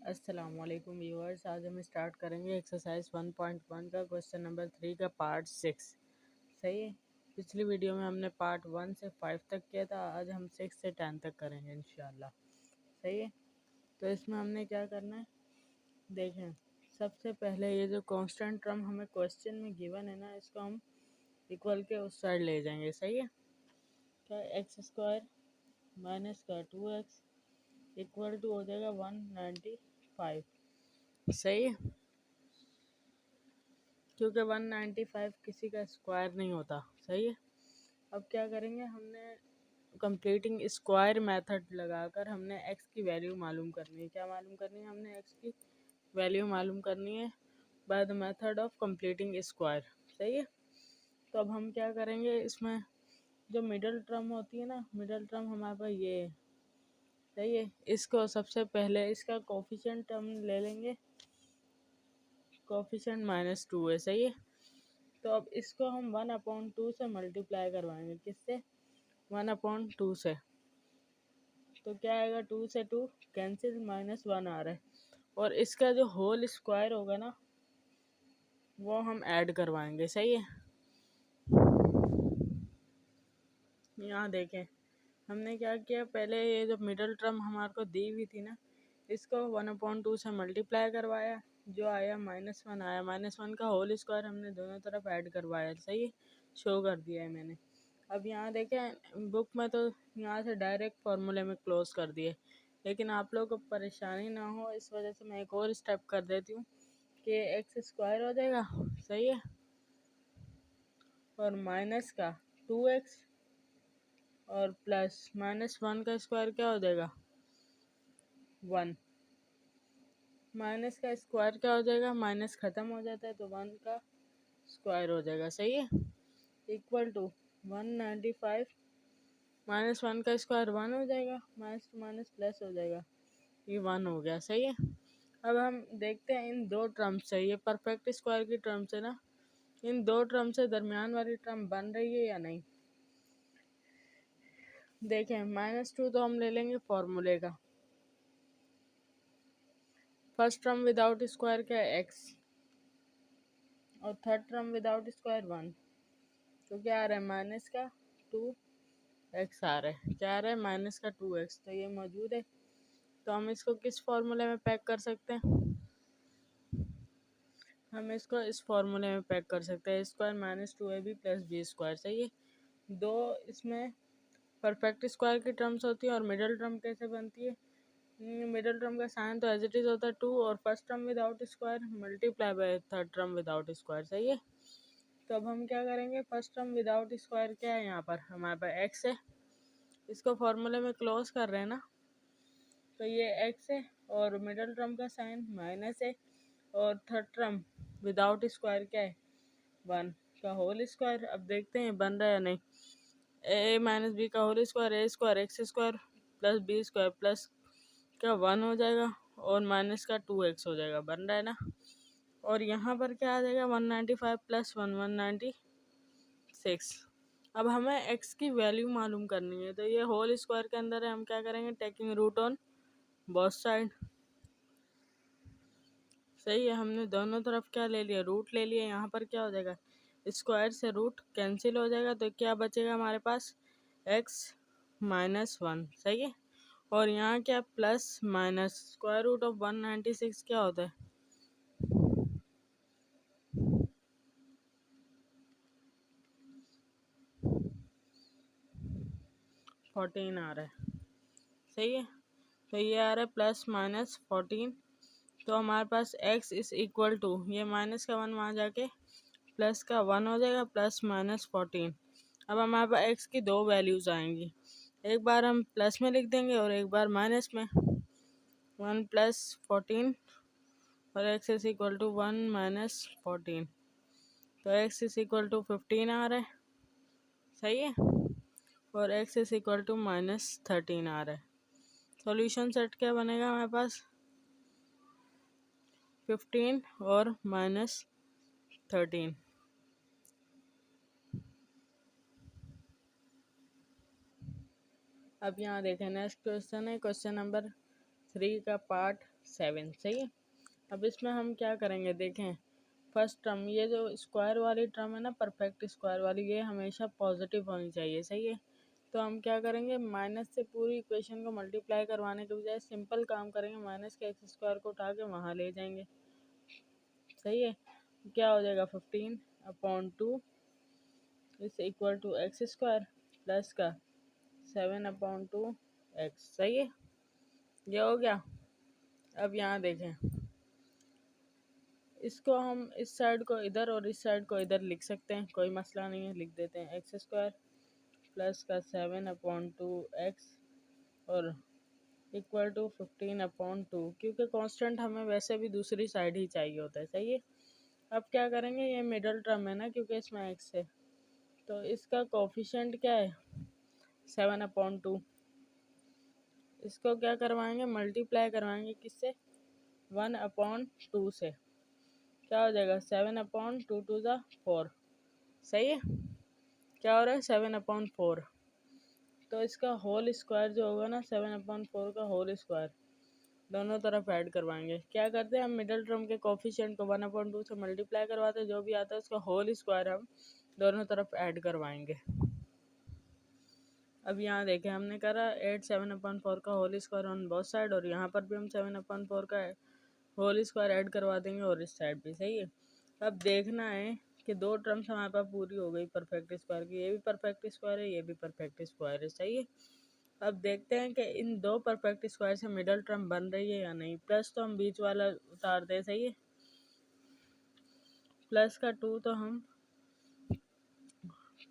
अस्सलामुअलैकुम व्यूअर्स, आज हम स्टार्ट करेंगे एक्सरसाइज 1.1 का क्वेश्चन नंबर 3 का पार्ट 6। सही है। पिछली वीडियो में हमने पार्ट 1 से 5 तक किया था, आज हम 6 से 10 तक करेंगे इंशाल्लाह। सही है। तो इसमें हमने क्या करना है देखें। सबसे पहले ये जो कांस्टेंट टर्म हमें क्वेश्चन में गिवन है ना, इसको हम इक्वल के उस साइड ले जाएंगे। सही है। क्या एक्स स्क्वायर माइनस का 2x इक्वल टू हो जाएगा 195। सही है, क्योंकि 195 किसी का स्क्वायर नहीं होता। सही है। अब क्या करेंगे, हमने कंप्लीटिंग स्क्वायर मेथड लगाकर हमने x की वैल्यू मालूम करनी है। क्या मालूम करनी है? हमने x की वैल्यू मालूम करनी है by the method of completing square. सही है। तो अब हम क्या करेंगे, इसमें जो मिडल टर्म होती है ना, मिडल टर्म हमारे पास ये है। सही है। इसको सबसे पहले इसका कोफिशिएंट टर्म ले लेंगे, कोफिशिएंट -2 है। सही है। तो अब इसको हम 1/2 से मल्टीप्लाई करवाएंगे। किससे? 1/2 से। तो क्या आएगा? 2 से 2 कैंसिल, -1 आ रहा है। और इसका जो होल स्क्वायर होगा ना, वो हम ऐड करवाएंगे। सही है। यहाँ देखें, हमने क्या किया, पहले ये जो मिडल टर्म हमारे को दी हुई थी ना, इसको 1/2 से मल्टीप्लाई करवाया, जो आया -1 आया। -1 का होल स्क्वायर हमने दोनों तरफ ऐड करवाया। सही है, शो कर दिया है मैंने। अब यहाँ देखें, बुक में तो यहाँ से डायरेक्ट फार्मूले में क्लोज कर दिए, लेकिन आप लोग को परेशानी ना हो इस वजह से मैं एक और स्टेप कर देती हूँ कि एक्स स्क्वायर हो जाएगा। सही है। और माइनस का 2x और प्लस -1 का स्क्वायर क्या हो जाएगा? 1। माइनस का स्क्वायर क्या हो जाएगा? माइनस ख़त्म हो जाता है तो 1 का स्क्वायर हो जाएगा। सही है। इक्वल टू 195 -1 का स्क्वायर 1 हो जाएगा, माइनस टू माइनस प्लस हो जाएगा, ये 1 हो गया। सही है। अब हम देखते हैं इन दो टर्म से, ये परफेक्ट स्क्वायर की टर्म से ना, इन दो टर्म से दरमियान वाली टर्म बन रही है या नहीं। देखें, -2 तो हम ले लेंगे फॉर्मूले का। फर्स्ट टर्म विदाउट स्क्वायर क्या है? x, और थर्ड टर्म विदाउट स्क्वायर 1। तो क्या आ रहा है? माइनस का 2x आ रहा है। क्या आ रहा है? माइनस का 2x। तो ये मौजूद है। तो हम इसको किस फॉर्मूले में पैक कर सकते हैं? हम इसको इस फॉर्मूले में पैक कर सकते हैं, square -2ab plus B square. सही है। दो इसमें परफेक्ट स्क्वायर की टर्म्स होती है, और मिडल टर्म कैसे बनती है? मिडल टर्म का साइन तो एज इट इज़ होता है 2, और first term without square multiply by third term without square. सही है। तो अब हम क्या करेंगे, फर्स्ट टर्म विदाउट स्क्वायर क्या है? यहाँ पर हमारे पास एक्स है, इसको फॉर्मूले में क्लोज कर रहे हैं ना, तो ये एक्स है, और मिडल टर्म का साइन माइनस है, और थर्ड टर्म विदाउट स्क्वायर क्या है? 1 का होल स्क्वायर। अब देखते हैं बन रहा है या नहीं। ए माइनस बी का whole square, A square X square plus B square plus का 1 हो जाएगा, और माइनस का 2x हो जाएगा। बन रहा है ना। और यहाँ पर क्या आ जाएगा? 195 प्लस 1 196। अब हमें x की वैल्यू मालूम करनी है, तो ये होल स्क्वायर के अंदर है, हम क्या करेंगे, taking root on both side. सही है। हमने दोनों तरफ क्या ले लिया? रूट ले लिया। यहाँ पर क्या हो जाएगा? स्क्वायर से रूट कैंसिल हो जाएगा, तो क्या बचेगा हमारे पास? x -1। सही है। और यहाँ क्या? Plus minus square root of 196 क्या होता है? 14 आ रहा है। सही है। तो ये आ रहा है +-14। तो हमारे पास x इज इक्वल टू, ये माइनस का 1 वहाँ जाके प्लस का 1 हो जाएगा, +-14। अब हमारे पास x की दो वैल्यूज़ आएंगी, एक बार हम प्लस में लिख देंगे और एक बार माइनस में। 1 + 14 और x इज इक्वल टू 1 - 14, तो x इज इक्वल टू 15 आ रहा है। सही है। और x इज इक्वल टू -13 आ रहा है। सॉल्यूशन सेट क्या बनेगा हमारे पास? 15 और -13। अब यहाँ देखें, नेक्स्ट क्वेश्चन है क्वेश्चन नंबर 3 का पार्ट 7। सही है। अब इसमें हम क्या करेंगे, देखें फर्स्ट टर्म, ये जो स्क्वायर वाली टर्म है ना, परफेक्ट स्क्वायर वाली, ये हमेशा पॉजिटिव होनी चाहिए। सही है। तो हम क्या करेंगे, माइनस से पूरी इक्वेशन को मल्टीप्लाई करवाने के बजाय सिंपल काम करेंगे, माइनस के एक्स स्क्वायर को उठा के वहाँ ले जाएंगे। सही है। क्या हो जाएगा, 15/2 is equal to x square plus का 7/2 एक्स। सही है, ये हो गया। अब यहाँ देखें, इसको हम इस साइड को इधर और इस साइड को इधर लिख सकते हैं, कोई मसला नहीं है, लिख देते हैं एक्स स्क्वायर प्लस का 7/2 एक्स और इक्वल टू 15/2, क्योंकि कांस्टेंट हमें वैसे भी दूसरी साइड ही चाहिए होता है। सही है। अब क्या करेंगे, ये मिडल टर्म है ना, क्योंकि इसमें एक्स है, तो इसका कोफिशिएंट क्या है, 7/2। इसको क्या करवाएंगे, मल्टीप्लाई करवाएंगे किससे, 1/2 से। क्या हो जाएगा, 7/2 टू ज़ा 4। सही है। क्या हो रहा है, 7/4। तो इसका होल स्क्वायर जो होगा ना, 7/4 का होल स्क्वायर दोनों तरफ ऐड करवाएंगे। क्या करते हैं हम, मिडल टर्म के कोफिशिएंट को 1/2 से मल्टीप्लाई करवाते हैं, जो भी आता है उसका होल स्क्वायर हम दोनों तरफ ऐड करवाएंगे। अब यहाँ देखें, हमने करा 8 7/4 का whole square on both side, और यहाँ पर भी हम 7/4 का होल स्क्वायर ऐड करवा देंगे और इस साइड भी। सही है। अब देखना है कि दो टर्म्स हमारे पास पूरी हो गई परफेक्ट स्क्वायर की, ये भी परफेक्ट स्क्वायर है, ये भी परफेक्ट स्क्वायर है। सही है। अब देखते हैं कि इन दो परफेक्ट स्क्वायर से मिडल टर्म बन रही है या नहीं। प्लस तो हम बीच वाला उतार दें। सही है। प्लस का 2 तो हम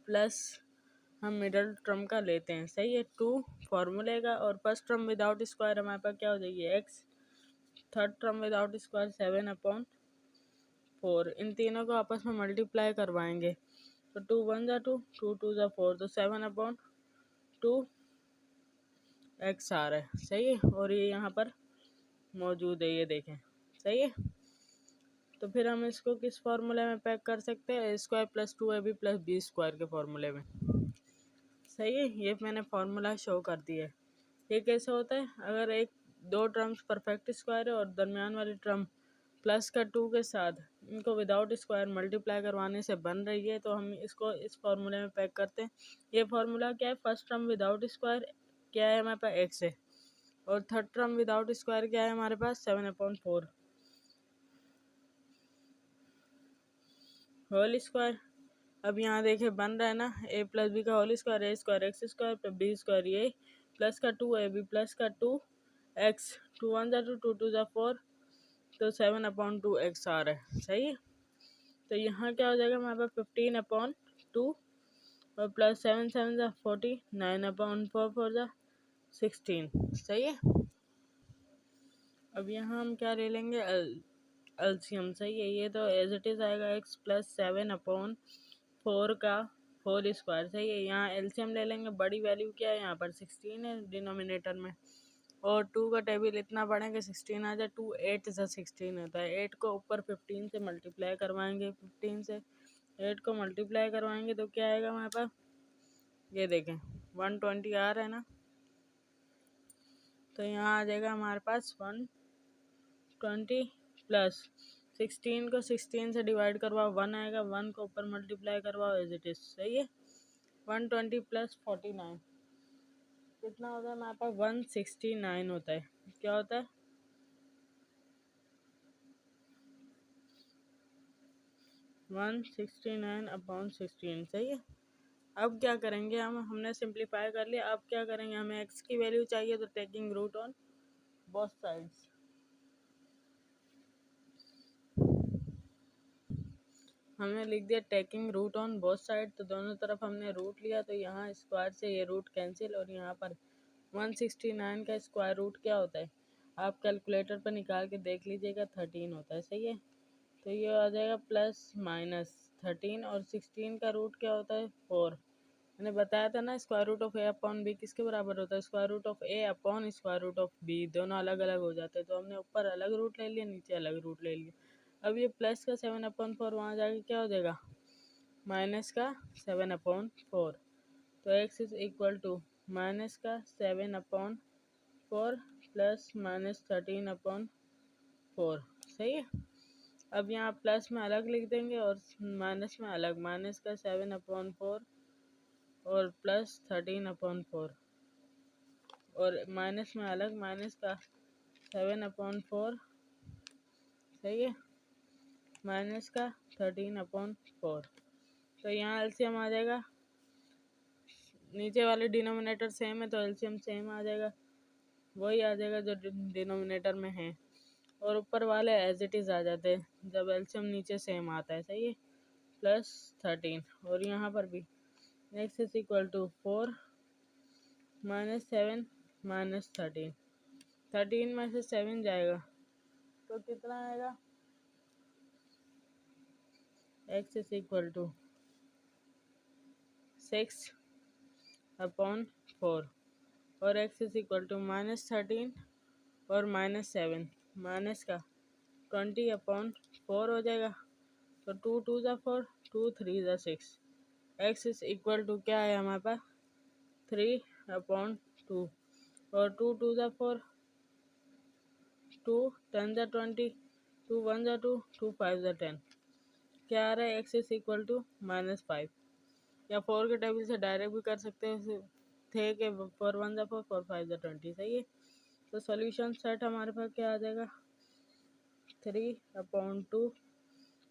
प्लस हम मिडल टर्म का लेते हैं। सही है। 2 फॉर्मूले का, और फर्स्ट टर्म विदाउट स्क्वायर हमारे पास क्या हो जाएगी, x. Third term without square 7/4। इन तीनों को आपस में मल्टीप्लाई करवाएंगे, तो 2 1 जा 2, 2 2 जा 4, तो 7/2 एक्स आ रहा है। सही है। और ये यहाँ पर मौजूद है, ये देखें। सही है। तो फिर हम इसको किस फार्मूले में पैक कर सकते हैं, A square plus 2ab plus B square के फार्मूले में। सही है। ये मैंने फार्मूला शो कर दिया है। ये कैसे होता है, अगर एक दो टर्म्स परफेक्ट स्क्वायर है और दरमियान वाली टर्म प्लस का 2 के साथ इनको विदाउट स्क्वायर मल्टीप्लाई करवाने से बन रही है, तो हम इसको इस फार्मूले में पैक करते हैं। ये फार्मूला क्या है, फर्स्ट टर्म विदाउट स्क्वायर क्या है हमारे पास, एक्स है, और थर्ड टर्म विदाउट स्क्वायर क्या है हमारे पास, 7/4 होल स्क्वायर। अब यहाँ देखे बन रहा है ना, ए प्लस बी का whole square, A square X square plus B square, ये प्लस का 2ab प्लस का 2 एक्स, 2 1 जा 2, 2 2 जा 4, तो 7/2 एक्स आ रहा है। सही है। तो यहाँ क्या हो जाएगा हमारे पास, 15/2 और प्लस 7 7 जा 40, 9/4 4 जा 16। सही है। अब यहाँ हम क्या ले लेंगे, एलसीएम। सही है। ये तो एज इट इज़ आएगा एक्स प्लस 7/4 का होल स्क्वायर। सही है। यहाँ एलसीएम ले लेंगे, बड़ी वैल्यू क्या है यहाँ पर, 16 है डिनोमिनेटर में, और 2 का टेबल इतना बड़ा कि 16 आ जाए, 2 8 से 16 होता है। 8 को ऊपर 15 से मल्टीप्लाई करवाएंगे, 15 से 8 को मल्टीप्लाई करवाएंगे तो क्या आएगा हमारे पास, ये देखें 120 आ रहा है ना, तो यहाँ आ जाएगा हमारे पास 120 प्लस 16 को 16 से डिवाइड करवाओ, 1 आएगा, 1 को ऊपर मल्टीप्लाई करवाओ एज इट इज। सही है। 120 प्लस 49 कितना होता है हमारे पास, 169 होता है। क्या होता है, 169/16। सही है। अब क्या करेंगे हमने सिंप्लीफाई कर लिया। अब क्या करेंगे, हमें एक्स की वैल्यू चाहिए, तो taking root on both sides. हमने लिख दिया taking root on both side, तो दोनों तरफ हमने रूट लिया, तो यहाँ स्क्वायर से ये रूट कैंसिल, और यहाँ पर 169 का स्क्वायर रूट क्या होता है, आप कैलकुलेटर पर निकाल के देख लीजिएगा, 13 होता है। सही है। तो ये आ जाएगा प्लस माइनस 13, और 16 का रूट क्या होता है, 4। मैंने बताया था ना, square root of A upon B किसके बराबर होता है, square root of A upon square root of B, दोनों अलग अलग हो जाते हैं। तो हमने ऊपर अलग रूट ले लिया, नीचे अलग रूट ले लिया। अब ये प्लस का 7/4 वहाँ जाके क्या हो जाएगा, माइनस का 7/4, तो x is equal to minus का 7/4 प्लस माइनस 13/4। सही है। अब यहाँ प्लस में अलग लिख देंगे और माइनस में अलग, माइनस का 7/4 और प्लस 13/4, और माइनस में अलग, माइनस का 7/4, सही है, माइनस का 13/4। तो यहाँ एलसीएम आ जाएगा, नीचे वाले डिनोमिनेटर सेम है तो एलसीएम सेम आ जाएगा, वही आ जाएगा जो डिनोमिनेटर में है, और ऊपर वाले एज इट इज़ आ जाते हैं जब एलसीएम नीचे सेम आता है। सही है, प्लस 13, और यहाँ पर भी x is equal to 4 minus 7 minus 13, 13 में से 7 जाएगा तो कितना आएगा, x इज इक्वल टू 6/4, और x is equal to minus 13 और माइनस 7, माइनस का 20/4 हो जाएगा, तो 2 2 ज़ा 4, 2 3 ज़ा 6, x इज इक्वल टू क्या है हमारे पास 3/2, और 2 2 ज़ा 4, 2 10 ज़ा 20, 2 1 ज़ा 2, 2 5 ज़ा 10, क्या आ रहा है, x इज इक्वल टू -5, या 4 के टेबल से डायरेक्ट भी कर सकते हैं थे कि 4 1 ज़ा 4, 4 5 ज़ा 20। सही है, तो सॉल्यूशन सेट हमारे पास क्या आ जाएगा, 3/2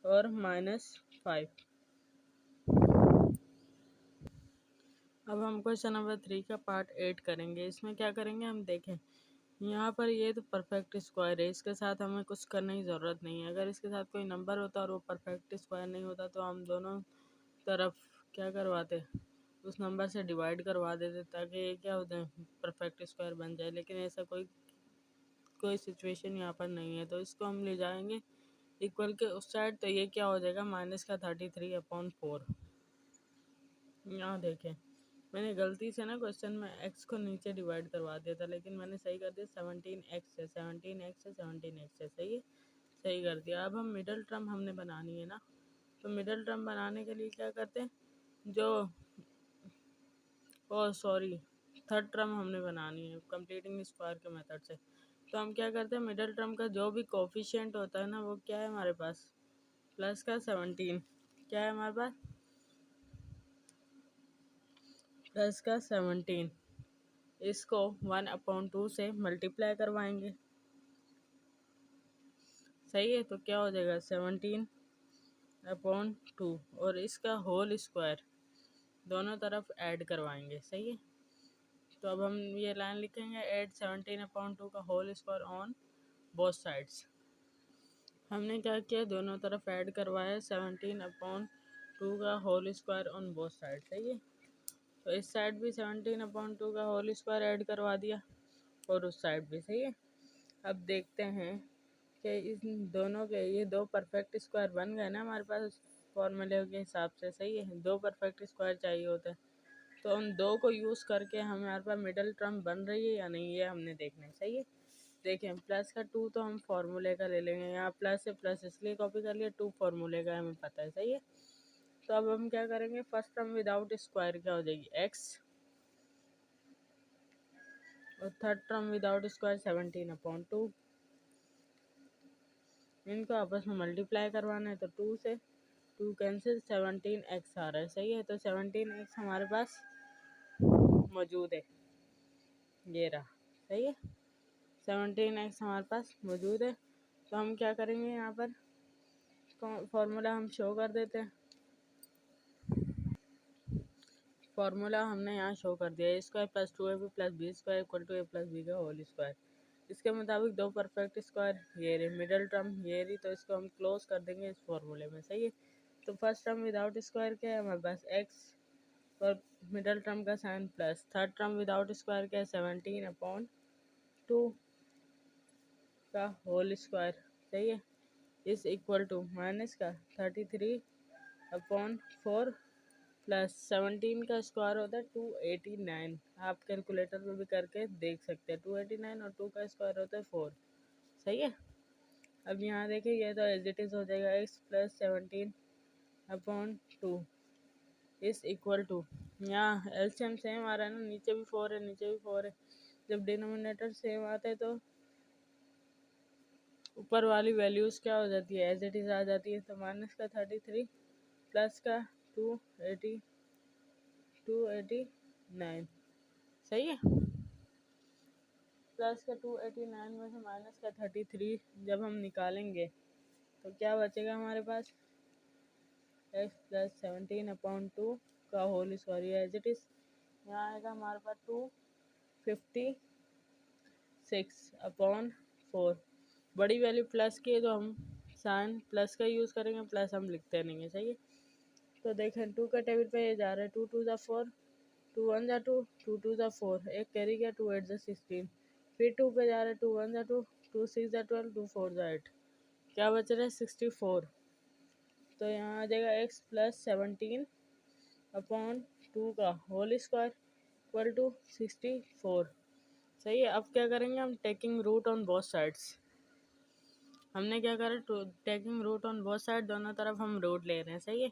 और -5। अब हम क्वेश्चन नंबर 3 का पार्ट 8 करेंगे। इसमें क्या करेंगे हम देखें, यहाँ पर ये तो परफेक्ट स्क्वायर है, इसके साथ हमें कुछ करने की ज़रूरत नहीं है। अगर इसके साथ कोई नंबर होता और वो परफेक्ट स्क्वायर नहीं होता तो हम दोनों तरफ क्या करवाते, उस नंबर से डिवाइड करवा देते ताकि ये क्या होता है, परफेक्ट स्क्वायर बन जाए। लेकिन ऐसा कोई सिचुएशन यहाँ पर नहीं है, तो इसको हम ले जाएंगे इक्वल के उस साइड, तो ये क्या हो जाएगा, माइनस का 33/4। यहाँ देखें, मैंने गलती से ना क्वेश्चन में x को नीचे डिवाइड करवा दिया था, लेकिन मैंने सही कर दिया, 17x है, 17x है, 17x है। सही है, सही कर दिया। अब हम मिडल टर्म हमने बनानी है ना, तो मिडल टर्म बनाने के लिए क्या करते हैं, जो सॉरी थर्ड टर्म हमने बनानी है कंप्लीटिंग स्क्वायर के मेथड से। तो हम क्या करते हैं, मिडल टर्म का जो भी कोफिशिएंट होता है ना, वो क्या है हमारे पास, प्लस का 17, क्या है हमारे पास, प्लस का 17, इसको 1/2 से मल्टीप्लाई करवाएंगे। सही है, तो क्या हो जाएगा 17/2, और इसका होल स्क्वायर दोनों तरफ ऐड करवाएंगे। सही है, तो अब हम ये लाइन लिखेंगे, ऐड 17/2 का whole square on both sides. हमने क्या किया, दोनों तरफ ऐड करवाया 17/2 का whole square on both side. सही है, तो इस साइड भी 17/2 का होल स्क्वायर ऐड करवा दिया, और उस साइड भी। सही है, अब देखते हैं कि इन दोनों के ये दो परफेक्ट स्क्वायर बन गए ना हमारे पास फॉर्मूले के हिसाब से। सही है, दो परफेक्ट स्क्वायर चाहिए होते हैं, तो उन दो को यूज़ करके हमारे पास मिडल टर्म बन रही है या नहीं, ये हमने देखना है। सही है, देखें, प्लस का 2 तो हम फार्मूले का ले लेंगे, यहाँ प्लस है, प्लस इसलिए कॉपी कर लिया, 2 फार्मूले का हमें पता है। सही है, तो अब हम क्या करेंगे, फर्स्ट टर्म विदाउट स्क्वायर क्या हो जाएगी, x, और थर्ड टर्म विदाउट स्क्वायर 17/2, इनको आपस में मल्टीप्लाई करवाना है, तो 2 से 2 कैंसिल, 17x आ रहा है। सही है, तो 17x हमारे पास मौजूद है, ये रहा। सही है, 17x हमारे पास मौजूद है, तो हम क्या करेंगे, यहाँ पर फॉर्मूला हम शो कर देते हैं। फॉर्मूला हमने यहाँ शो कर दिया, a² + 2ab + b² equal to a + b का होल स्क्वायर। इसके मुताबिक दो परफेक्ट स्क्वायर ये रही, मिडल टर्म ये रही, तो इसको हम क्लोज कर देंगे इस फॉर्मूले में। सही है, तो फर्स्ट टर्म विदाउट स्क्वायर क्या है हमारे पास, x, और मिडल टर्म का sign plus, third term without square क्या है, 17/2 का होल स्क्वायर। सही है, इस इक्वल टू माइनस का 33/4 प्लस 17 का स्क्वायर होता है 289। आप कैलकुलेटर पे भी करके देख सकते हैं, 289 और 2 का स्क्वायर होता है 4। सही है, अब यहाँ देखिए, ये तो एज इट इज़ हो जाएगा, x + 17/2 इस इक्वल टू, यहाँ एलसीएम सेम आ रहा है ना, नीचे भी 4 है, नीचे भी 4 है, जब डिनोमिनेटर सेम आते हैं तो ऊपर वाली वैल्यूज़ क्या हो जाती है, एज इट इज़ आ जाती है। तो माइनस का 33 प्लस का 289 सही है। प्लस का 289 में से माइनस का 33 जब हम निकालेंगे तो क्या बचेगा हमारे पास, एक्स प्लस 17/2 का whole square as it is. यहाँ आएगा हमारे पास 256/4। बड़ी वैल्यू प्लस की है तो हम साइन प्लस का यूज़ करेंगे, प्लस हम लिखते नहीं है, सही है। तो देखें 2 का टेबल पे ये जा रहा है, 2 2 ज़ा 4, 2 1 ज़ा 2, 2 2 ज़ा 4, एक कैरी गया, 2 8 ज़ा 16, फिर 2 पे जा रहा है, 2 1 ज़ा 2, 2 6 ज़ा 12, 2 4 ज़ा 8, क्या बच रहा है 64। तो यहाँ आ जाएगा एक्स प्लस 17/2 का होल स्क्वायर इक्वल टू 64। सही है। अब क्या करेंगे हम, taking root on both sides. हमने क्या करा, taking root on both side, दोनों तरफ हम रूट ले रहे हैं, सही है।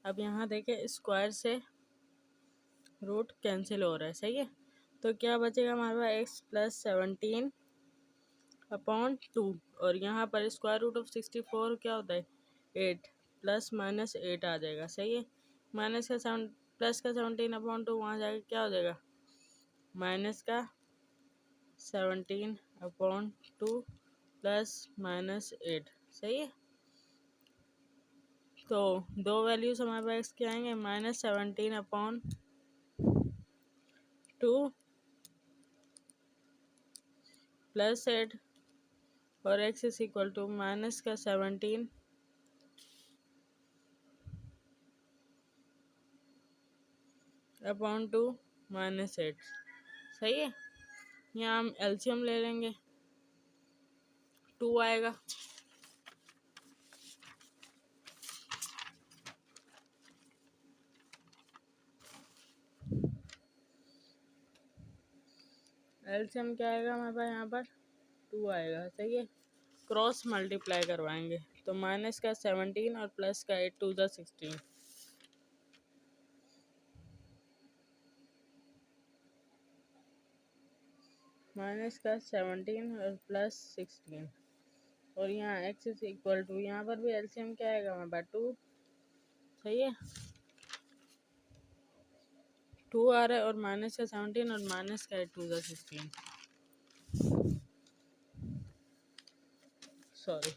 अब यहाँ देखें स्क्वायर से रूट कैंसिल हो रहा है, सही है। तो क्या बचेगा हमारे पास, एक्स प्लस 17/2 और यहाँ पर स्क्वायर रूट ऑफ 64 क्या होता है 8, प्लस माइनस 8 आ जाएगा, सही है। माइनस का 7 प्लस का 17/2 वहाँ जाके क्या हो जाएगा, माइनस का 17/2 प्लस माइनस 8, सही है। तो दो वैल्यूज हमारे पास एक्स के आएंगे, -17/2 प्लस 8 और x is equal to minus का 17/2 माइनस 8, सही है। यहाँ हम एलसीएम ले लेंगे, 2 आएगा। एलसीएम क्या आएगा हमारे पास, यहाँ पर 2 आएगा, सही है। क्रॉस मल्टीप्लाई करवाएंगे तो माइनस का 17 और प्लस का 8 2 ज़ा 16, माइनस का 17 और प्लस 16 और यहाँ एक्स इज इक्वल टू, यहाँ पर भी एलसीएम क्या आएगा हमारे पास 2, सही है। 2 आ रहा है और माइनस का 17 और माइनस का 8 2 ज़ा 16, सॉरी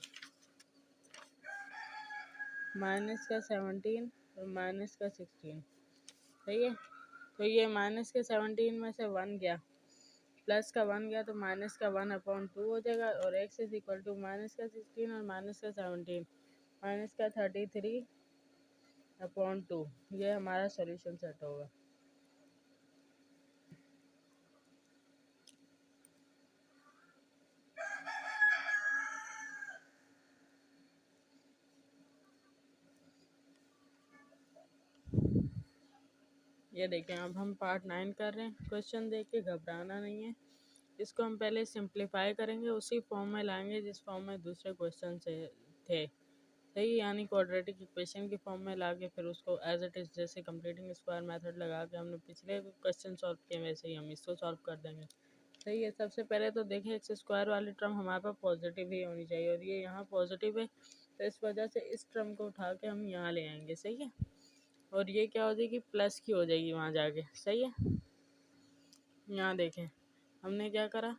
माइनस का 17 और माइनस का 16, सही है। तो ये माइनस के 17 में से 1 गया, प्लस का 1 गया तो माइनस का 1/2 हो जाएगा और x is equal to minus का 16 और माइनस का 17 माइनस का 33/2। ये हमारा सॉल्यूशन सेट होगा। ये देखें, अब हम पार्ट 9 कर रहे हैं। क्वेश्चन देख के घबराना नहीं है, इसको हम पहले सिंप्लीफाई करेंगे, उसी फॉर्म में लाएंगे जिस फॉर्म में दूसरे क्वेश्चन से थे, सही। यानी क्वाड्रेटिक इक्वेशन की फॉर्म में ला के फिर उसको एज इट इज़, जैसे कंप्लीटिंग स्क्वायर मेथड लगा के हमने पिछले क्वेश्चन सॉल्व किए, वैसे ही हम इसको सॉल्व कर देंगे, सही है। सबसे पहले तो देखिए एक्स स्क्वायर वाली टर्म हमारे पास पॉजिटिव ही होनी चाहिए और ये यहाँ पॉजिटिव है, तो इस वजह से इस टर्म को उठा के हम यहाँ ले आएंगे, सही है। और ये क्या हो जाएगी, प्लस की हो जाएगी वहाँ जाके, सही है। यहाँ देखें हमने क्या करा,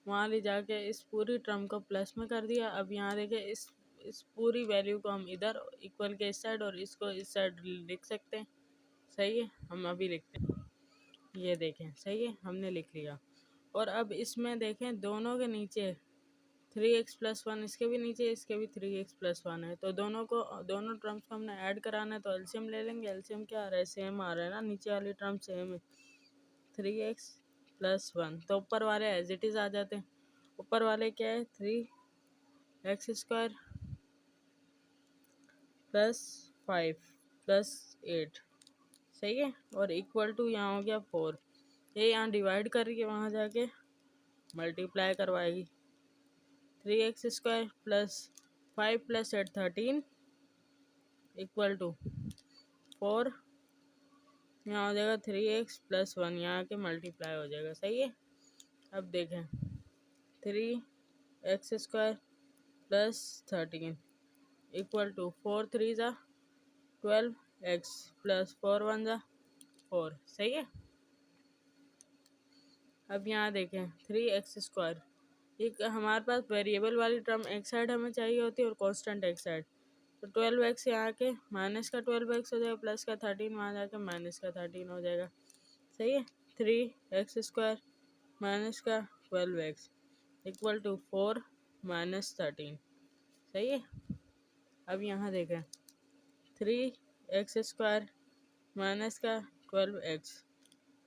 वहाँ ले जाके इस पूरी टर्म को प्लस में कर दिया। अब यहाँ देखें इस पूरी वैल्यू को हम इधर इक्वल के इस साइड और इसको इस साइड लिख सकते हैं, सही है। हम अभी लिखते हैं, ये देखें, सही है, हमने लिख लिया। और अब इसमें देखें दोनों के नीचे 3x+1, इसके भी नीचे इसके भी 3x+1 है, तो दोनों टर्म्स को हमने ऐड कराना है, तो एलसीएम ले लेंगे। एलसीएम क्या आ रहा है, सेम आ रहा है ना, नीचे वाली टर्म सेम है, 3x+1, तो ऊपर वाले एज इट इज़ आ जाते हैं। ऊपर वाले क्या है, 3x² प्लस 5 प्लस 8, सही है। और इक्वल टू यहाँ हो गया 4, ये यहाँ डिवाइड करके वहाँ जाके मल्टीप्लाई करवाएगी, 3x² plus 5 plus 8 13 equal to 4, यहाँ हो जाएगा 3x+1, यहाँ के मल्टीप्लाई हो जाएगा, सही है। अब देखें 3x² plus 13 equal to 4 3 = 12x plus 4 1 = 4। सही है। अब यहाँ देखें 3x², एक हमारे पास वेरिएबल वाली टर्म एक साइड हमें चाहिए होती है और कांस्टेंट एक साइड। तो 12x यहाँ के माइनस का 12x हो जाएगा, प्लस का 13 वहाँ जाके माइनस का 13 हो जाएगा। सही है। 3x² माइनस का 12x इक्वल टू 4 माइनस 13। सही है। अब यहाँ देखें 3x² माइनस का 12x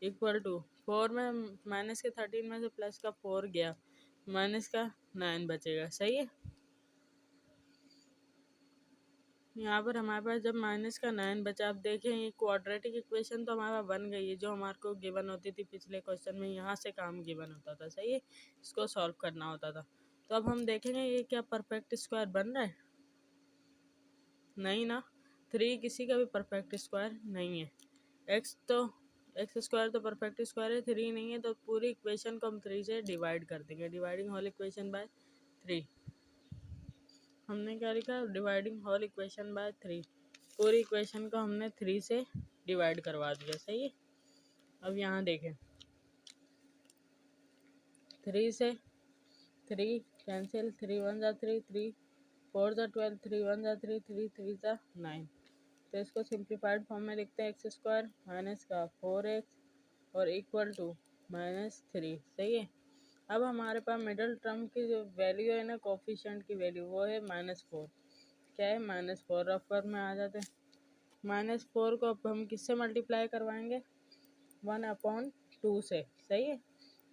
इक्वल टू 4 में माइनस के 13 में से प्लस का 4 गया, माइनस का 9 बचेगा। सही है। यहाँ पर हमारे पास जब माइनस का 9 बचा, आप देखें ये क्वाड्रेटिक इक्वेशन तो हमारे पास बन गई है, जो हमारे को गिवन होती थी पिछले क्वेश्चन में, यहाँ से काम गिवन होता था। सही है। इसको सॉल्व करना होता था। तो अब हम देखेंगे ये क्या परफेक्ट स्क्वायर बन रहा है। नहीं ना, 3 किसी का भी परफेक्ट स्क्वायर नहीं है। एक्स स्क्वायर तो परफेक्ट स्क्वायर है, 3 नहीं है, तो पूरी इक्वेशन को हम 3 से डिवाइड कर देंगे। Dividing whole equation by 3। हमने क्या लिखा, डिवाइडिंग होल इक्वेशन बाय 3। पूरी इक्वेशन को हमने 3 से डिवाइड करवा दिया। सही है। अब यहाँ देखें 3 से 3 कैंसिल, 3 1 = 3, 3 4 = 12, 3 1 = 3, 3 3 = 9। तो इसको सिंप्लीफाइड फॉर्म में लिखते हैं x² माइनस का 4x और इक्वल टू -3। सही है। अब हमारे पास मिडल टर्म की जो वैल्यू है ना, कोफिशिएंट की वैल्यू, वो है -4। क्या है, -4। रफ वर्क में आ जाते हैं। -4 को अब हम किससे मल्टीप्लाई करवाएंगे, 1/2 से। सही है।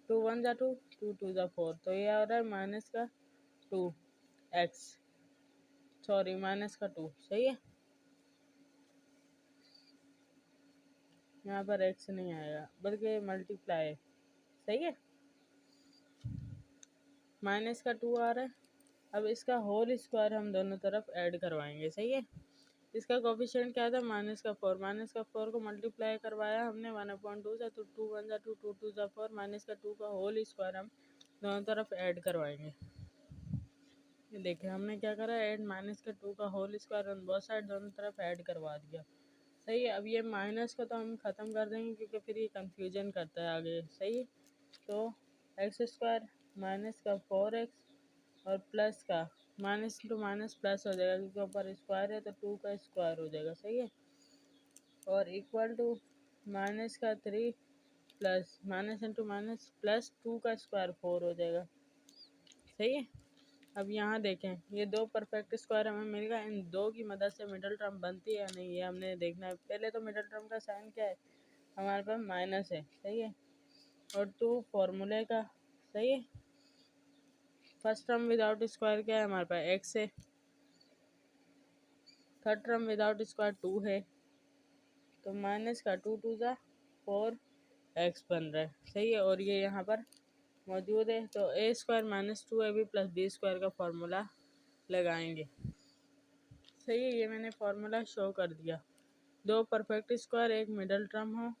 2 1 = 2, 2 2 = 4, तो ये आ रहा है माइनस का 2x, सॉरी माइनस का 2। सही है। यहाँ पर x नहीं आएगा बल्कि मल्टीप्लाई है। सही है। माइनस का 2 आ रहा है। अब इसका होल स्क्वायर हम दोनों तरफ ऐड करवाएंगे। सही है। इसका कोफिशिएंट क्या था, -4। -4 को मल्टीप्लाई करवाया हमने 1/2 से, तो 2 1 = 2, 2 2 = 4, -2 का होल स्क्वायर हम दोनों तरफ ऐड करवाएंगे। ये देखिए हमने क्या करा, ऐड -2 का whole square on both side, दोनों तरफ ऐड करवा दिया। सही है। अब ये माइनस को तो हम ख़त्म कर देंगे क्योंकि फिर ये कंफ्यूजन करता है आगे। सही है। तो x² माइनस का 4x और प्लस का माइनस इंटू माइनस प्लस हो जाएगा, क्योंकि ऊपर स्क्वायर है तो 2 का स्क्वायर हो जाएगा। सही है। और इक्वल टू माइनस का 3 plus minus into minus plus 2 का स्क्वायर 4 हो जाएगा। सही है। अब यहाँ देखें ये दो परफेक्ट स्क्वायर हमें मिल गया, इन दो की मदद से मिडल टर्म बनती है या नहीं, ये हमने देखना है। पहले तो मिडल टर्म का साइन क्या है, हमारे पास माइनस है। सही है। और 2 फॉर्मूले का। सही है। फर्स्ट टर्म विदाउट स्क्वायर क्या है, हमारे पास x है। थर्ड टर्म विदाउट स्क्वायर 2 है, तो माइनस का 2 2 = 4x बन रहा है। सही है। और ये यहाँ पर मौजूद है, तो a² - 2ab + b² का फॉर्मूला लगाएंगे। सही है। ये मैंने फार्मूला शो कर दिया। दो परफेक्ट स्क्वायर एक मिडल टर्म हो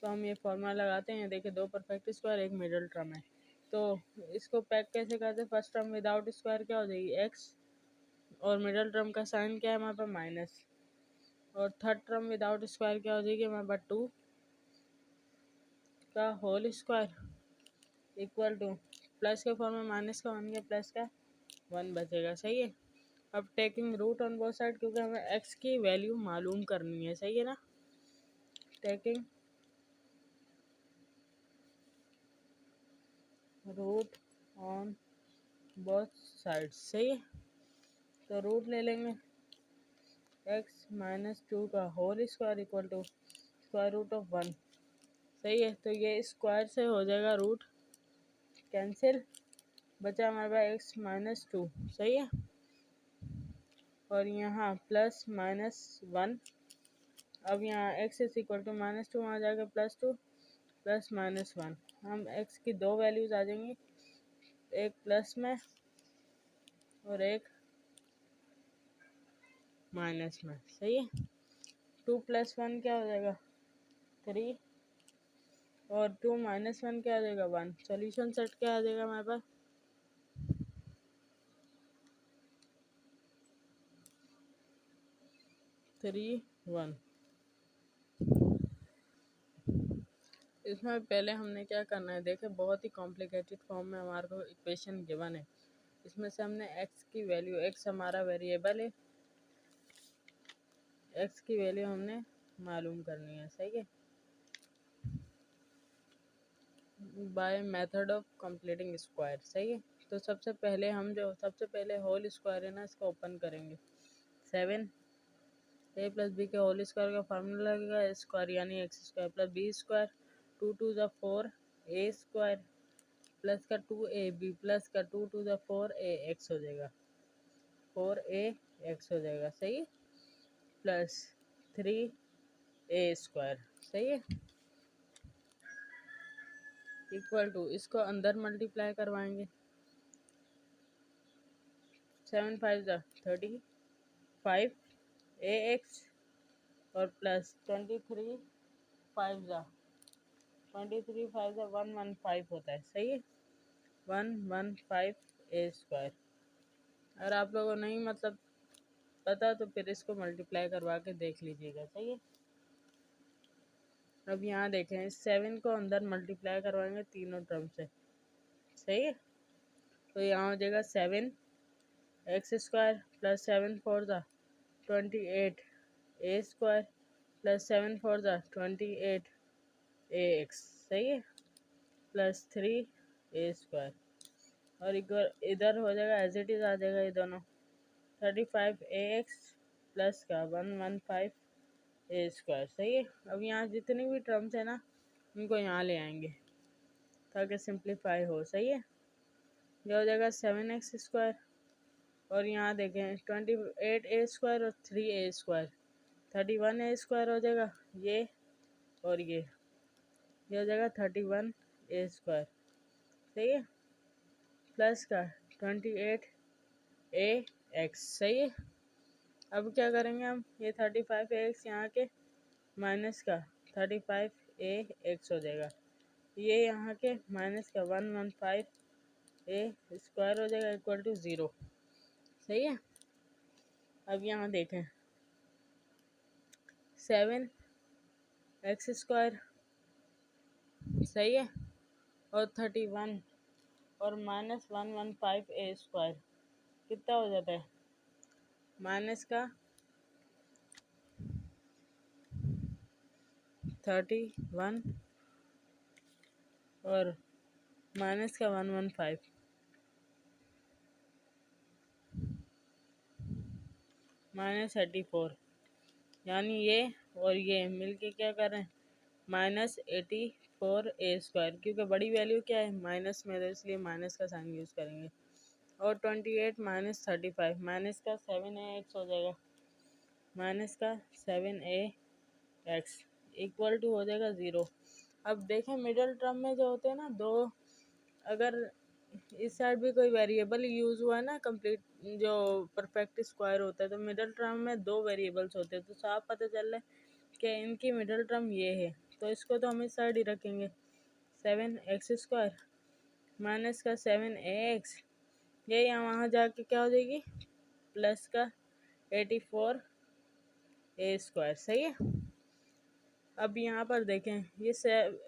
तो हम ये फार्मूला लगाते हैं। देखिए दो परफेक्ट स्क्वायर एक मिडल टर्म है, तो इसको पैक कैसे करते हैं। फर्स्ट टर्म विदाउट स्क्वायर क्या हो जाएगी, x, और मिडल टर्म का साइन क्या है हमारे पास, माइनस। और थर्ड टर्म विदाउट स्क्वायर क्या हो जाएगी हमारे पास, 2 का whole square equal to plus के फॉर्म में माइनस का 1 गया, प्लस का 1 बचेगा। सही है। अब taking root on both side, क्योंकि हमें x की वैल्यू मालूम करनी है। सही है ना। Taking root on both side. सही है। तो रूट ले लेंगे x - 2 का whole square equal to square root of 1। सही है। तो ये स्क्वायर से हो जाएगा रूट कैंसिल, बचा हमारे पास x - 2। सही है। और यहाँ प्लस -1। अब यहाँ x इक्वल टू -2 वहाँ जाकर +2 प्लस -1। हम x की दो वैल्यूज आ जाएंगी, एक प्लस में और एक माइनस में। सही है। 2 + 1 क्या हो जाएगा, 3, और 2 माइनस 1 क्या आ जाएगा 1। सोल्यूशन सेट क्या आ जाएगा हमारे पास 3 1। इसमें पहले हमने क्या करना है, देखे बहुत ही कॉम्प्लिकेटेड फॉर्म में हमारे को इक्वेशन गिवन है। इसमें से हमने x की वैल्यू, x हमारा वेरिएबल है, x की वैल्यू हमने मालूम करनी है, सही है, by method of completing square, सही है। तो सबसे पहले होल स्क्वायर है ना, इसका ओपन करेंगे। 7 a प्लस बी के होल स्क्वायर का फार्मूला लगेगा स्क्वायर यानी x square plus B square, 2 2 ज़ा 4 ए स्क्वायर प्लस का 2 ए बी प्लस का 2 2 ज़ा 4 ए एक्स हो जाएगा, 4 ए एक्स हो जाएगा, सही है, प्लस 3 ए स्क्वायर, सही है, इक्वल टू इसको अंदर मल्टीप्लाई करवाएंगे। 7 5 ज़ा 35 ए एक्स और प्लस 23 5 ज़ा 115 होता है, सही है, 115 ए स्क्वायर। अगर आप लोगों को नहीं मतलब पता तो फिर इसको मल्टीप्लाई करवा के देख लीजिएगा, सही है। अब यहाँ देखें, 7 को अंदर मल्टीप्लाई करवाएंगे तीनों टर्म से, सही है। तो यहाँ हो जाएगा 7 एक्स स्क्वायर प्लस 7 4 ज़ा 28 ए स्क्वायर प्लस 7 4 ज़ा 28 ए एक्स, सही है, प्लस 3 ए स्क्वायर। और इधर हो जाएगा एज इट इज़ आ जाएगा ये दोनों, 35 ए एक्स प्लस का 115 ए स्क्वायर, सही है। अब यहाँ जितनी भी टर्म्स है ना उनको यहाँ ले आएंगे ताकि सिंप्लीफाई हो, सही है। ये हो जाएगा 7 एक्स स्क्वायर और यहाँ देखें 28 ए स्क्वायर और 3 ए स्क्वायर, 31 ए स्क्वायर हो जाएगा ये, और ये हो जाएगा 31 ए स्क्वायर, सही है, प्लस का 28 ए एक्स, सही है। अब क्या करेंगे हम, ये 35 ए एक्स यहाँ के माइनस का 35 ए एक्स हो जाएगा, ये यहाँ के माइनस का 115 ए स्क्वायर हो जाएगा इक्वल टू 0, सही है। अब यहाँ देखें 7 एक्स स्क्वायर, सही है, और 31 और माइनस 115 ए स्क्वायर कितना हो जाता है, माइनस का 31 और माइनस का 115 माइनस 84, यानी ये और ये मिलके क्या कर रहे हैं माइनस 84 ए स्क्वायर, क्योंकि बड़ी वैल्यू क्या है माइनस में, तो इसलिए माइनस का साइन यूज़ करेंगे। और 28 माइनस 35 माइनस का 7 ए एक्स हो जाएगा, माइनस का 7 ए एक्स इक्वल टू हो जाएगा 0। अब देखें मिडिल टर्म में जो होते हैं ना दो, अगर इस साइड भी कोई वेरिएबल यूज़ हुआ है ना कंप्लीट जो परफेक्ट स्क्वायर होता है, तो मिडिल टर्म में दो वेरिएबल्स होते हैं, तो साफ पता चल रहा है कि इनकी मिडिल टर्म ये है, तो इसको तो हम इस साइड ही रखेंगे 7 एक्स स्क्वायर माइनस का 7 ए एक्स, ये यहाँ वहाँ जाके क्या हो जाएगी प्लस का 84 ए स्क्वायर, सही है। अब यहाँ पर देखें ये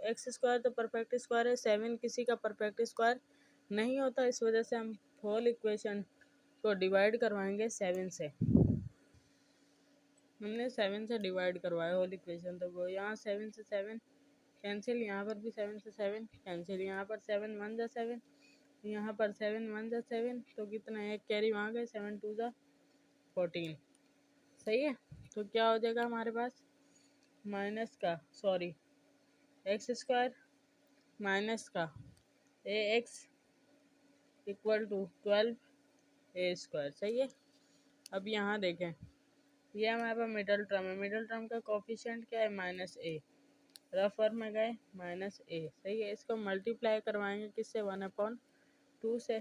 एक्स स्क्वायर तो परफेक्ट स्क्वायर है, 7 किसी का परफेक्ट स्क्वायर नहीं होता, इस वजह से हम होल इक्वेशन को डिवाइड करवाएंगे 7 से। हमने 7 से डिवाइड करवाया होल इक्वेशन, तो वो यहाँ 7 से 7 कैंसिल, यहाँ पर भी 7 से 7 कैंसिल, यहाँ पर 7 1 जा 7, यहाँ पर 7 1 जा 7, तो कितना है, एक कैरी वहाँ गए, 7 2 जा 14, सही है। तो क्या हो जाएगा हमारे पास माइनस का एक्स स्क्वायर माइनस का A X equal to 12 A square, सही है। अब यहाँ देखें ये हमारे पास मिडल टर्म है, मिडल टर्म का कोफिशिएंट क्या है माइनस ए, रफ वर्क में गए माइनस ए, सही है। इसको मल्टीप्लाई करवाएंगे किससे 1/2 से,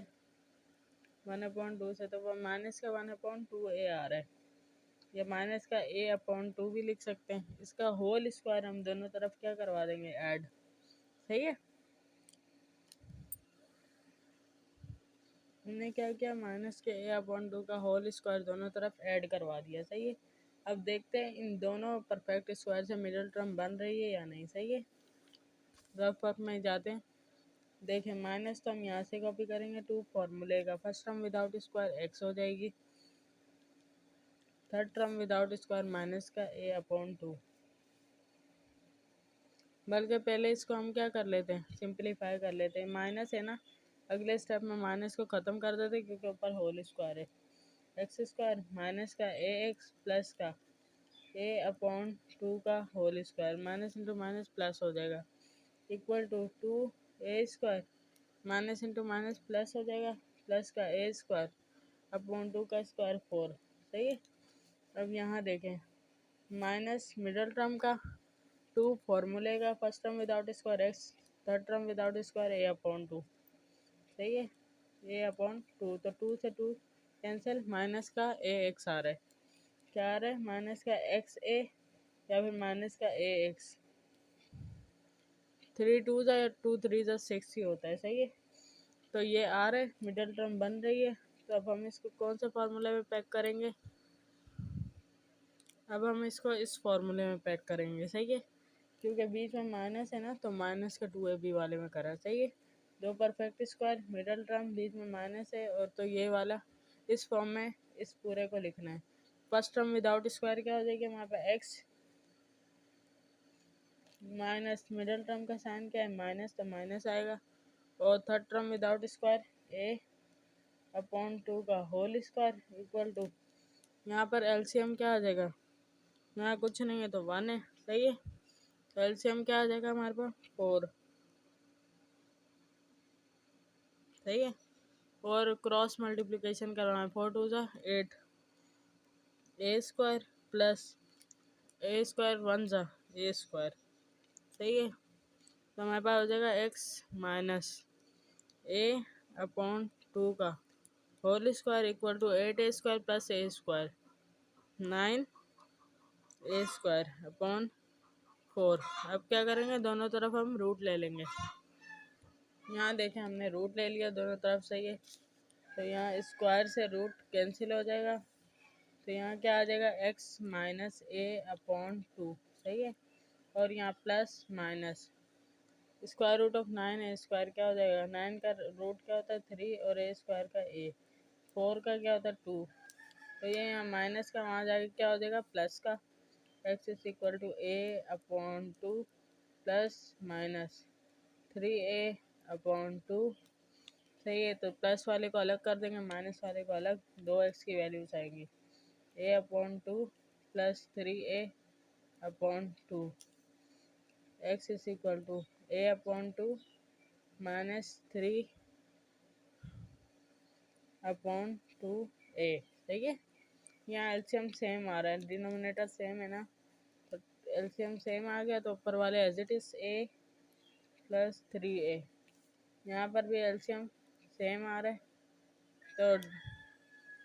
1/2 से, तो वो माइनस का 1/2 ए आ रहा है, या माइनस का a/2 भी लिख सकते हैं। इसका होल स्क्वायर हम दोनों तरफ क्या करवा देंगे ऐड, सही है। हमने क्या किया, माइनस के a/2 का होल स्क्वायर दोनों तरफ ऐड करवा दिया। सही है। अब देखते हैं इन दोनों परफेक्ट स्क्वायर से मिडिल टर्म बन रही है या नहीं। सही है। रफ वर्क में जाते हैं। देखें, माइनस तो हम यहाँ से कॉपी करेंगे 2 फॉर्मूले का। First term without square x हो जाएगी, third term without square minus का a/2। बल्कि पहले इसको हम क्या कर लेते हैं, सिंप्लीफाई कर लेते हैं। माइनस है ना, अगले स्टेप में माइनस को ख़त्म कर देते हैं क्योंकि ऊपर होल स्क्वायर है। एक्स स्क्वायर माइनस का ए एक्स प्लस का a/2 का whole square, minus into minus plus हो जाएगा, equal to 2a² minus into minus plus हो जाएगा, प्लस का a² / 2 का स्क्वायर 4। सही है। अब यहाँ देखें, माइनस मिडल टर्म का, 2 फॉर्मूले का, first term without square x, third term without square a/2। सही है। a/2 तो 2 से 2 कैंसिल, माइनस का a x आ रहा है। क्या आ रहा है, माइनस का एक्स ए या फिर माइनस का ए एक्स। 3 2 या 2 3 6 ही होता है। सही है। तो ये आ रहा है, मिडल टर्म बन रही है। तो अब हम इसको कौन से फार्मूले में पैक करेंगे, अब हम इसको इस फार्मूले में पैक करेंगे। सही है। क्योंकि बीच में माइनस है ना, तो माइनस का 2ab वाले में करा। सही है। दो परफेक्ट स्क्वायर, मिडल टर्म, बीच में माइनस है, और तो ये वाला इस फॉर्म में इस पूरे को लिखना है। फर्स्ट टर्म विदाउट स्क्वायर क्या हो जाएगी हमारे पास, एक्स माइनस मिडल टर्म का साइन क्या है, माइनस, तो माइनस आएगा। और third term without square a/2 का होल स्क्वायर इक्वल टू, यहाँ पर एलसीएम क्या आ जाएगा, यहाँ कुछ नहीं है तो 1 है। सही है। तो एलसीएम क्या आ जाएगा हमारे पास, 4। सही है। और क्रॉस मल्टीप्लिकेशन करना है, 4 2 8 a² प्लस a² 1 a²। सही है। तो हमारे पास हो जाएगा x माइनस a/2 का whole square equal to 8a² plus a² 9a²/4। अब क्या करेंगे, दोनों तरफ हम रूट ले लेंगे। यहाँ देखें, हमने रूट ले लिया दोनों तरफ। सही है। तो यहाँ स्क्वायर से रूट कैंसिल हो जाएगा, तो यहाँ क्या आ जाएगा, x माइनस a/2। सही है। और यहाँ plus minus square root of 9 है, स्क्वायर क्या हो जाएगा, 9 का रूट क्या होता है 3, और a² का a, 4 का क्या होता है 2। तो ये यहाँ माइनस का वहाँ जाके क्या हो जाएगा, प्लस का, x is equal to a/2 plus minus 3a/2। सही है। तो प्लस वाले को अलग कर देंगे, माइनस वाले को अलग, 2x की वैल्यूज आएंगी, a/2 plus 3a/2, x is equal to a/2 minus 3/2a। ठीक है। यहाँ एलसीएम सेम आ रहा है, डिनोमिनेटर सेम है ना, तो एलसीएम सेम आ गया, तो ऊपर वाले as it is a plus 3a। यहाँ पर भी एलसीएम सेम आ रहा है, तो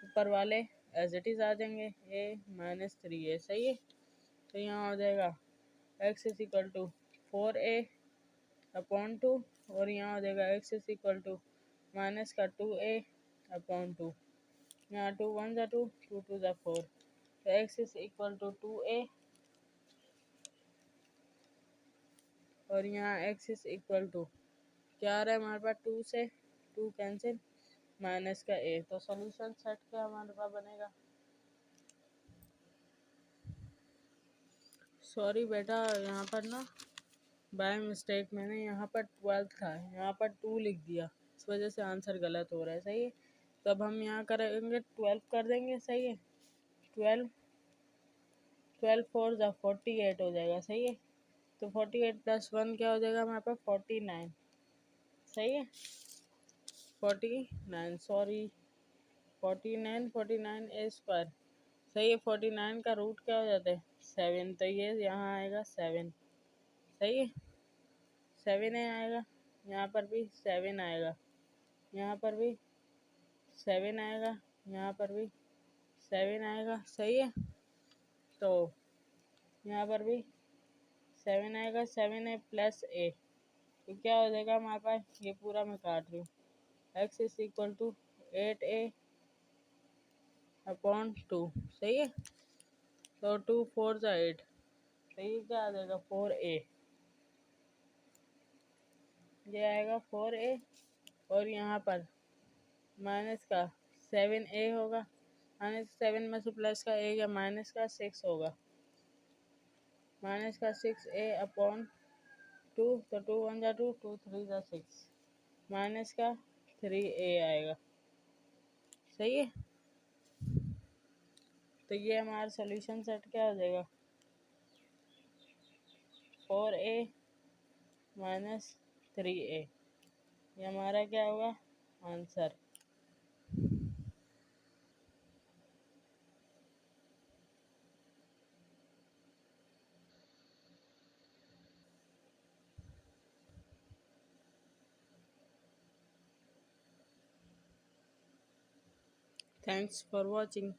ऊपर वाले एज इट इज आ जाएंगे, a माइनस 3a। सही है। तो यहाँ हो जाएगा x is equal to 4a/2, और यहाँ हो जाएगा x is equal to minus का 2a/2। यहाँ 2 1 2, 2 2 4, तो x is equal to 2a, और यहाँ x इज इक्वल टू क्या आ रहा है हमारे पास, 2 से 2 कैंसिल, माइनस का a। तो सॉल्यूशन सेट क्या हमारे पास बनेगा, सॉरी बेटा, यहाँ पर ना बाय मिस्टेक मैंने यहाँ पर 12 था, यहाँ पर 2 लिख दिया, इस वजह से आंसर गलत हो रहा है। सही है। तो अब हम यहाँ करेंगे 12 कर देंगे। सही है। 12 12 4 48 हो जाएगा। सही है। तो 48 प्लस 1 क्या हो जाएगा हमारे पास, 49। सही है। 49, सॉरी 49 a²। सही है। 49 का रूट क्या हो जाता है, 7, तो ये यहाँ आएगा 7। सही है। 7 आएगा, यहाँ पर भी 7 आएगा, यहाँ पर भी 7 आएगा, यहाँ पर भी 7 आएगा। सही है। तो यहाँ पर भी 7 आएगा, 7a प्लस a तो क्या हो जाएगा हमारे पास, ये पूरा मैं काट रही हूँ, x is equal to 8a/2, सही है। तो 2 4 8, सही, क्या आ जाएगा 4a, ये आएगा 4a। और यहाँ पर माइनस का 7a होगा, माइनस 7 में से प्लस का a या माइनस का 6 होगा, माइनस का 6a/2, तो 2 1 जा 2, 2 3 जा 6, माइनस का 3a आएगा, सही है। तो ये हमारा सोल्यूशन सेट क्या हो जाएगा, 4a-3a, ये हमारा क्या होगा आंसर। Thanks for watching.